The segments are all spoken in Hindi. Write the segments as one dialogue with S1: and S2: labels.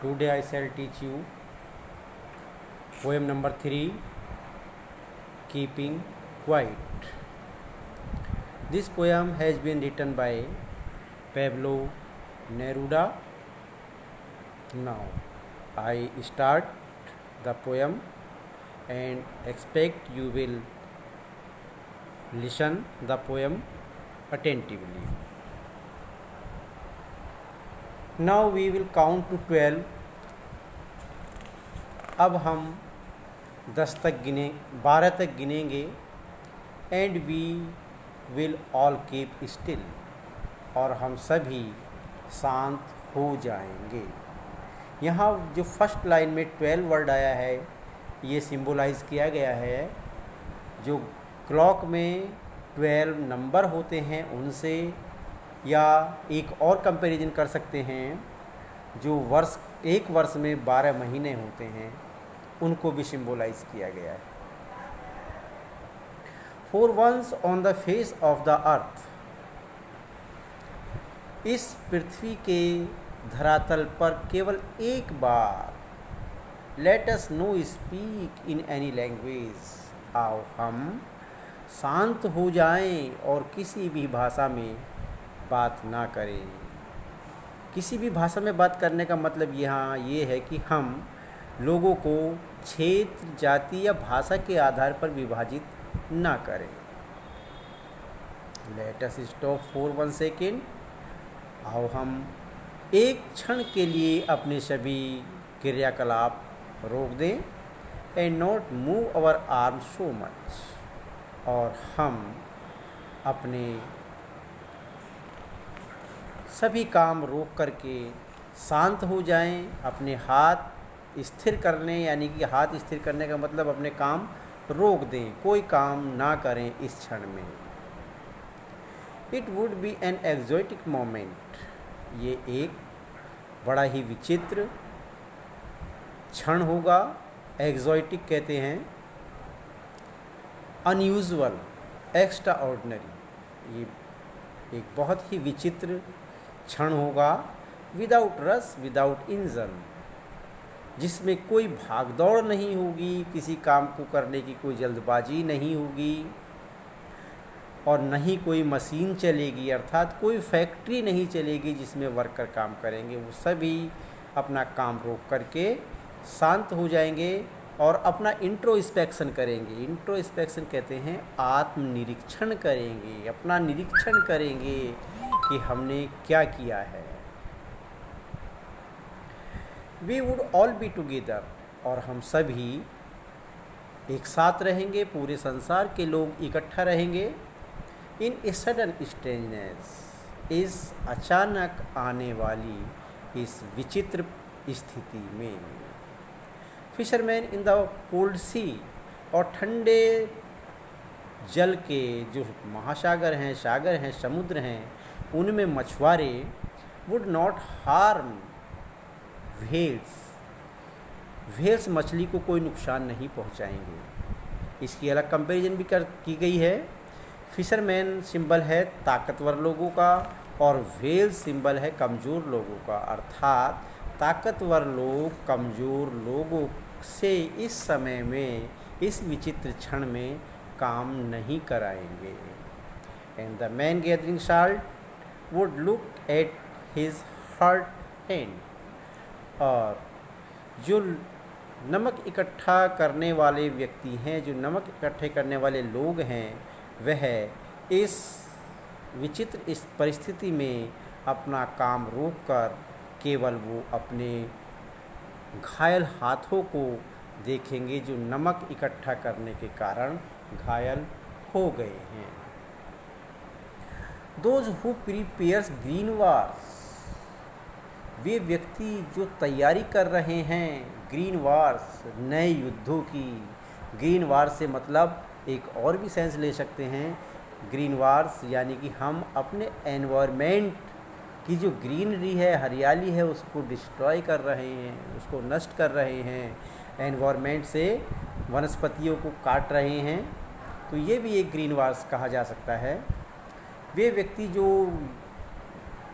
S1: Today I shall teach you poem number 3, Keeping Quiet. This poem has been written by Pablo Neruda. Now I start the poem and expect you will listen the poem attentively. Now we will count to 12. अब हम 12 तक गिनेंगे and we will all keep still, और हम सभी शांत हो जाएंगे। यहाँ जो फर्स्ट लाइन में 12 वर्ड आया है, ये सिंबलाइज किया गया है जो क्लॉक में 12 नंबर होते हैं उनसे, या एक और कंपैरिजन कर सकते हैं जो एक वर्ष में 12 महीने होते हैं, उनको भी सिंबलाइज किया गया है। For once on the face of the earth, इस पृथ्वी के धरातल पर केवल एक बार, let us no speak in any language, आओ हम शांत हो जाएं और किसी भी भाषा में बात ना करें। किसी भी भाषा में बात करने का मतलब यहाँ ये है कि हम लोगों को क्षेत्र, जाति या भाषा के आधार पर विभाजित ना करें। Let us stop for 1 second, आओ हम एक क्षण के लिए अपने सभी क्रियाकलाप रोक दें। And not move our arm so much, और हम अपने सभी काम रोक करके शांत हो जाएं। अपने हाथ स्थिर करने, यानी कि हाथ स्थिर करने का मतलब अपने काम रोक दें, कोई काम ना करें इस क्षण में। It would be an exotic moment, ये एक बड़ा ही विचित्र क्षण होगा। एक्जोटिक कहते हैं अनयूजुअल, एक्स्ट्रा ऑर्डिनरी, ये एक बहुत ही विचित्र क्षण होगा। विदाउट रश, विदाउट इंजन, जिसमें कोई भागदौड़ नहीं होगी, किसी काम को करने की कोई जल्दबाजी नहीं होगी, और न ही कोई मशीन चलेगी, अर्थात कोई फैक्ट्री नहीं चलेगी जिसमें वर्कर काम करेंगे। वो सभी अपना काम रोक करके शांत हो जाएंगे और अपना इंट्रोस्पेक्शन करेंगे। इंट्रोस्पेक्शन कहते हैं आत्मनिरीक्षण करेंगे, अपना निरीक्षण करेंगे कि हमने क्या किया है। We would all be together, और हम सभी एक साथ रहेंगे, पूरे संसार के लोग इकट्ठा रहेंगे। इन ए सडन स्ट्रेंजनेस, इस अचानक आने वाली इस विचित्र स्थिति में। फिशरमैन इन द कोल्ड सी, और ठंडे जल के जो महासागर हैं, सागर हैं, समुद्र हैं, उनमें मछुआरे वुड नॉट हार्म व्हेल्स मछली को कोई नुकसान नहीं पहुंचाएंगे। इसकी अलग कंपैरिजन भी की गई है। फिशरमैन सिंबल है ताकतवर लोगों का और व्हेल्स सिंबल है कमज़ोर लोगों का, अर्थात ताकतवर लोग कमज़ोर लोगों से इस समय में, इस विचित्र क्षण में काम नहीं कराएंगे। And the man gathering salt would look at his hurt hand, और जो नमक इकट्ठा करने वाले व्यक्ति हैं, जो नमक इकट्ठे करने वाले लोग हैं, वह इस विचित्र इस परिस्थिति में अपना काम रोककर केवल वो अपने घायल हाथों को देखेंगे जो नमक इकट्ठा करने के कारण घायल हो गए हैं। Those who prepares green wars, वे व्यक्ति जो तैयारी कर रहे हैं ग्रीन वार्स, नए युद्धों की। ग्रीन वार से मतलब एक और भी सेंस ले सकते हैं। ग्रीन वार्स यानी कि हम अपने एनवायरनमेंट की जो ग्रीनरी है, हरियाली है, उसको डिस्ट्रॉय कर रहे हैं, उसको नष्ट कर रहे हैं, एनवायरनमेंट से वनस्पतियों को काट रहे हैं, तो ये भी एक ग्रीन वार्स कहा जा सकता है। वे व्यक्ति जो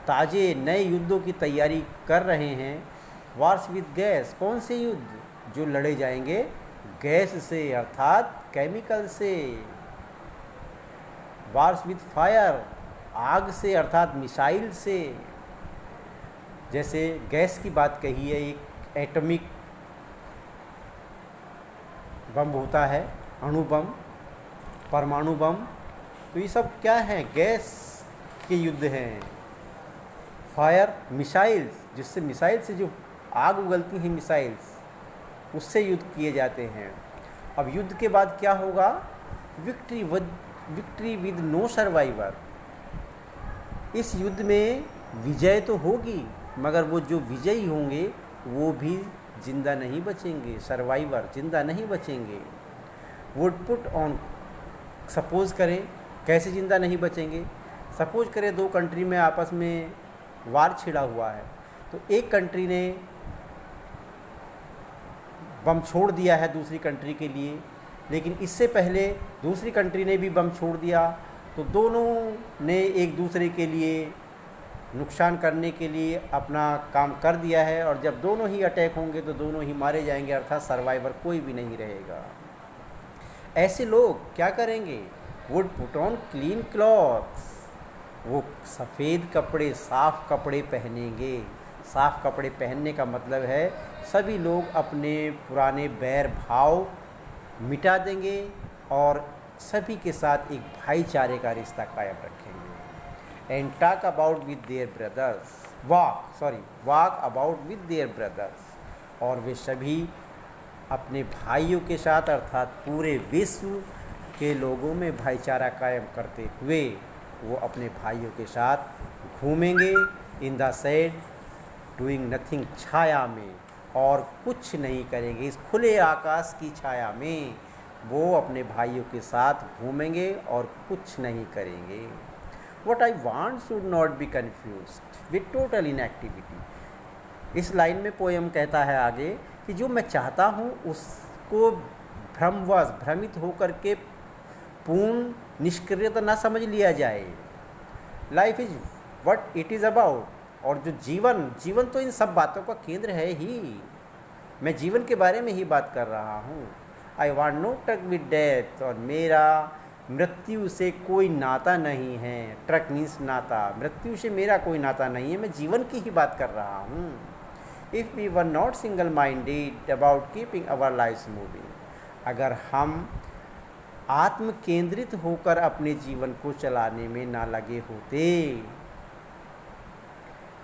S1: ताज़े नए युद्धों की तैयारी कर रहे हैं, वार्स विद गैस, कौन से युद्ध? जो लड़े जाएंगे गैस से अर्थात केमिकल से। वार्स विद फायर, आग से अर्थात मिसाइल से। जैसे गैस की बात कही है, एक एटॉमिक बम होता है, अणु बम, परमाणु बम, तो ये सब क्या है? गैस के युद्ध हैं। फायर, मिसाइल्स, जिससे मिसाइल से जो आग उगलती हैं मिसाइल्स, उससे युद्ध किए जाते हैं। अब युद्ध के बाद क्या होगा? Victory with no survivor. इस युद्ध में विजय तो होगी, मगर वो जो विजयी होंगे वो भी जिंदा नहीं बचेंगे, सर्वाइवर जिंदा नहीं बचेंगे। वुड पुट ऑन, सपोज़ करें, कैसे जिंदा नहीं बचेंगे? सपोज करें दो कंट्री में आपस में वार छिड़ा हुआ है, तो एक कंट्री ने बम छोड़ दिया है दूसरी कंट्री के लिए, लेकिन इससे पहले दूसरी कंट्री ने भी बम छोड़ दिया, तो दोनों ने एक दूसरे के लिए नुकसान करने के लिए अपना काम कर दिया है, और जब दोनों ही अटैक होंगे तो दोनों ही मारे जाएंगे, अर्थात सर्वाइवर कोई भी नहीं रहेगा। ऐसे लोग क्या करेंगे? Would put on clean clothes, वो सफ़ेद कपड़े, साफ़ कपड़े पहनेंगे। साफ़ कपड़े पहनने का मतलब है सभी लोग अपने पुराने बैर भाव मिटा देंगे और सभी के साथ एक भाईचारे का रिश्ता कायम रखेंगे। And talk about with their brothers, walk about with their brothers, और वे सभी अपने भाइयों के साथ अर्थात पूरे विश्व के लोगों में भाईचारा कायम करते हुए वो अपने भाइयों के साथ घूमेंगे। In the shade doing nothing, छाया में, और कुछ नहीं करेंगे। इस खुले आकाश की छाया में वो अपने भाइयों के साथ घूमेंगे और कुछ नहीं करेंगे। What I want should not be confused with total inactivity। इस लाइन में पोएम कहता है आगे कि जो मैं चाहता हूँ उसको भ्रमित होकर के पूर्ण निष्क्रियता ना समझ लिया जाए। Life is what it is about, और जो जीवन तो इन सब बातों का केंद्र है ही। मैं जीवन के बारे में ही बात कर रहा हूँ। I want no touch with death, और मेरा मृत्यु से कोई नाता नहीं है। ट्रक मीन्स नाता, मृत्यु से मेरा कोई नाता नहीं है, मैं जीवन की ही बात कर रहा हूँ। If we were not single minded about keeping our lifes moving, अगर हम आत्म केंद्रित होकर अपने जीवन को चलाने में ना लगे होते,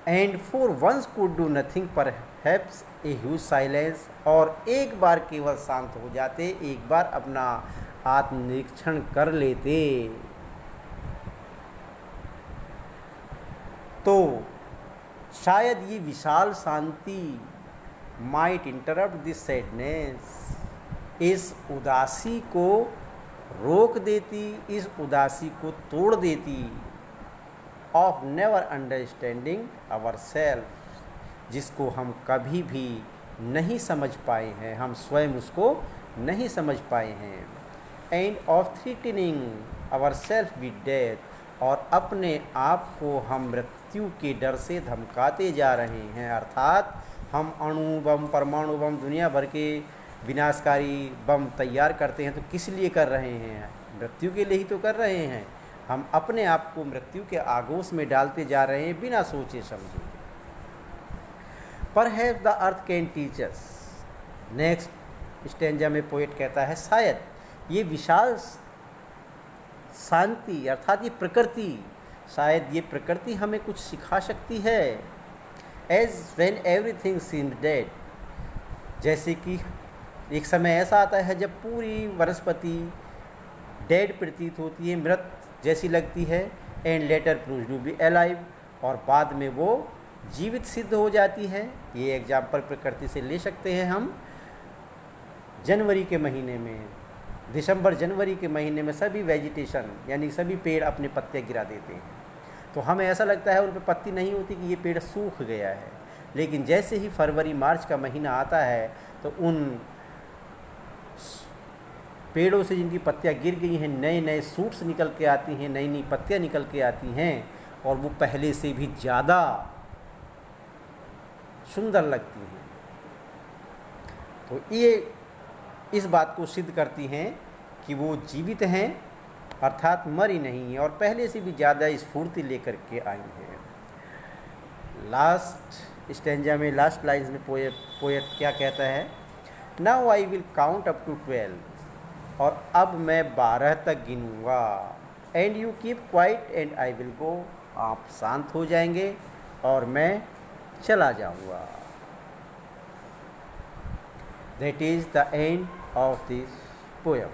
S1: and for once could do nothing perhaps a huge silence, और एक बार केवल शांत हो जाते, एक बार अपना आत्मनिरीक्षण कर लेते, तो शायद ये विशाल शांति माइट इंटरप्ट दिस सैडनेस, इस उदासी को रोक देती, इस उदासी को तोड़ देती। Of never understanding our self, जिसको हम कभी भी नहीं समझ पाए हैं, हम स्वयं उसको नहीं समझ पाए हैं। End of threatening our self with death, और अपने आप को हम मृत्यु के डर से धमकाते जा रहे हैं, अर्थात हम अणु बम, परमाणु बम, दुनिया भर के विनाशकारी बम तैयार करते हैं तो किस लिए कर रहे हैं? मृत्यु के लिए ही तो कर रहे हैं। हम अपने आप को मृत्यु के आगोश में डालते जा रहे हैं बिना सोचे समझे। Perhaps the earth can teach us, next stanza में पोएट कहता है शायद ये विशाल शांति अर्थात ये प्रकृति, शायद ये प्रकृति हमें कुछ सिखा सकती है। As when everything seems dead, जैसे कि एक समय ऐसा आता है जब पूरी वनस्पति डेड प्रतीत होती है, मृत जैसी लगती है, and later proves to be alive, और बाद में वो जीवित सिद्ध हो जाती है। ये एग्जाम्पल प्रकृति से ले सकते हैं हम। जनवरी के महीने में, दिसंबर जनवरी के महीने में सभी वेजिटेशन यानी सभी पेड़ अपने पत्ते गिरा देते हैं, तो हमें ऐसा लगता है उन पर पत्ती नहीं होती कि ये पेड़ सूख गया है। लेकिन जैसे ही फरवरी मार्च का महीना आता है तो उन पेड़ों से जिनकी पत्तियां गिर गई हैं नए नए सूट्स निकल के आती हैं, नई नई पत्तियां निकल के आती हैं, और वो पहले से भी ज़्यादा सुंदर लगती हैं। तो ये इस बात को सिद्ध करती हैं कि वो जीवित हैं, अर्थात मरी नहीं है और पहले से भी ज़्यादा स्फूर्ति लेकर के आई है। लास्ट स्टेंजा में, लास्ट लाइन्स में पोएट क्या कहता है, now I will count up to 12, और अब मैं 12 तक गिनूँगा, and you keep quiet and I will go, आप शांत हो जाएंगे और मैं चला जाऊँगा। That is the end of this poem.